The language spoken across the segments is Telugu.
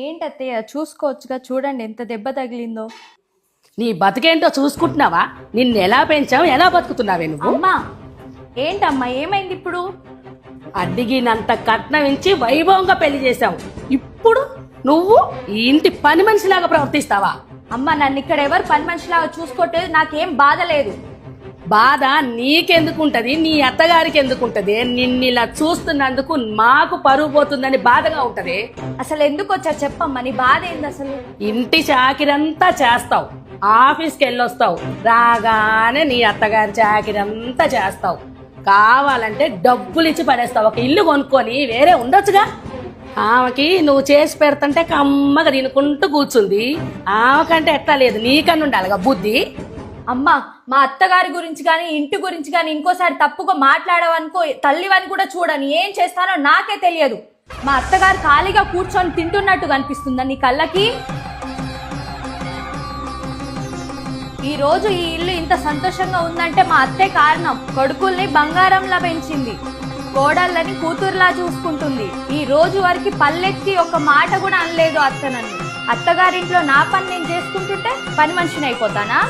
ఏంటత్తయ్య చూసుకోవచ్చుగా, చూడండి ఎంత దెబ్బ తగిలిందో. నీ బతికేంటో చూసుకుంటున్నావా? నిన్ను ఎలా పెంచావు, ఎలా బతుకుతున్నావే నువ్వు? అమ్మా ఏంటమ్మా ఏమైంది ఇప్పుడు? అడిగినంత కట్నం ఇచ్చి వైభవంగా పెళ్లి చేశావు. ఇప్పుడు నువ్వు ఈ ఇంటి పని మనిషిలాగా ప్రవర్తిస్తావా? అమ్మ నన్ను ఇక్కడ ఎవరు పని మనిషిలాగా చూసుకోవట్లేదు, నాకేం బాధ లేదు. బాధ నీకెందుకుంటది, నీ అత్తగారికి ఎందుకుంటది? నిన్ను ఇలా చూస్తున్నందుకు మాకు పరువు పోతుందని బాధగా ఉంటది. అసలు ఎందుకు వచ్చా చెప్పమ్మా, నీ బాధ ఏంది అసలు? ఇంటి చాకిరంతా చేస్తావు, ఆఫీస్కి వెళ్ళొస్తావు, రాగానే నీ అత్తగారి చాకిరంతా చేస్తావు. కావాలంటే డబ్బులు ఇచ్చి పడేస్తావు. ఒక ఇల్లు కొనుక్కొని వేరే ఉండొచ్చుగా. ఆమెకి నువ్వు చేసి పెడతంటే కమ్మగా తినుకుంటూ కూర్చుంది. ఆమెకంటే ఎట్లా లేదు, నీకన్నా ఉండాలిగా బుద్ధి. అమ్మా మా అత్తగారి గురించి కానీ ఇంటి గురించి కానీ ఇంకోసారి తప్పుగా మాట్లాడవనుకో, తల్లివని కూడా చూడని ఏం చేస్తానో నాకే తెలియదు. మా అత్తగారు ఖాళీగా కూర్చొని తింటున్నట్టు కనిపిస్తుందా నీ కళ్ళకి? ఈ రోజు ఈ ఇల్లు ఇంత సంతోషంగా ఉందంటే మా అత్తే కారణం. కొడుకుల్ని బంగారంలా పెంచింది, కోడళ్ళని కూతురులా చూసుకుంటుంది. ఈ రోజు వరకు పల్లెత్తి ఒక మాట కూడా అనలేదు అత్త నన్ను. అత్తగారింట్లో నా పని నేను చేసుకుంటుంటే పని మనిషిని అయిపోతానా?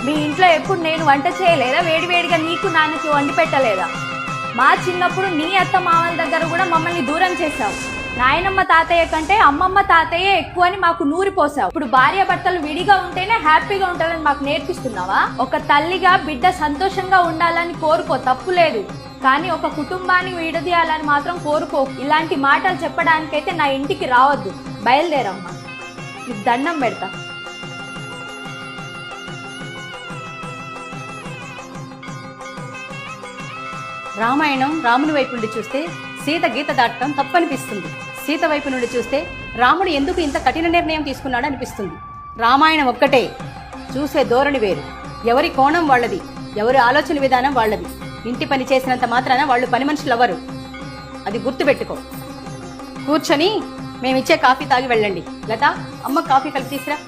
మీ ఇంట్లో ఎప్పుడు నేను వంట చేయలేదా? వేడివేడిగా నీకు నాన్నకి వండి పెట్టలేదా? మా చిన్నప్పుడు నీ అత్త మామల దగ్గర కూడా మమ్మల్ని దూరం చేశావు. నాయనమ్మ తాతయ్య కంటే అమ్మమ్మ తాతయ్య ఎక్కువ అని మాకు నూరిపోసావు. ఇప్పుడు భార్య భర్తలు విడిగా ఉంటేనే హ్యాపీగా ఉంటారని మాకు నేర్పిస్తున్నావా? ఒక తల్లిగా బిడ్డ సంతోషంగా ఉండాలని కోరుకో, తప్పు లేదు. కానీ ఒక కుటుంబాన్ని విడదీయాలని మాత్రం కోరుకో. ఇలాంటి మాటలు చెప్పడానికైతే నా ఇంటికి రావద్దు. బయలుదేరమ్మా, నీకు దండం పెడతా. రామాయణం రాముని వైపు నుండి చూస్తే సీత గీత దాటడం తప్పనిపిస్తుంది. సీత వైపు నుండి చూస్తే రాముడు ఎందుకు ఇంత కఠిన నిర్ణయం తీసుకున్నాడు అనిపిస్తుంది. రామాయణం ఒక్కటే, చూసే ధోరణి వేరు. ఎవరి కోణం వాళ్ళది, ఎవరి ఆలోచన విధానం వాళ్ళది. ఇంటి పని చేసినంత మాత్రాన వాళ్ళు పని మనుషులు అవ్వరు, అది గుర్తుపెట్టుకో. కూర్చొని మేమిచ్చే కాఫీ తాగి వెళ్ళండి. లత, అమ్మ కాఫీ కలిసి తీసురా.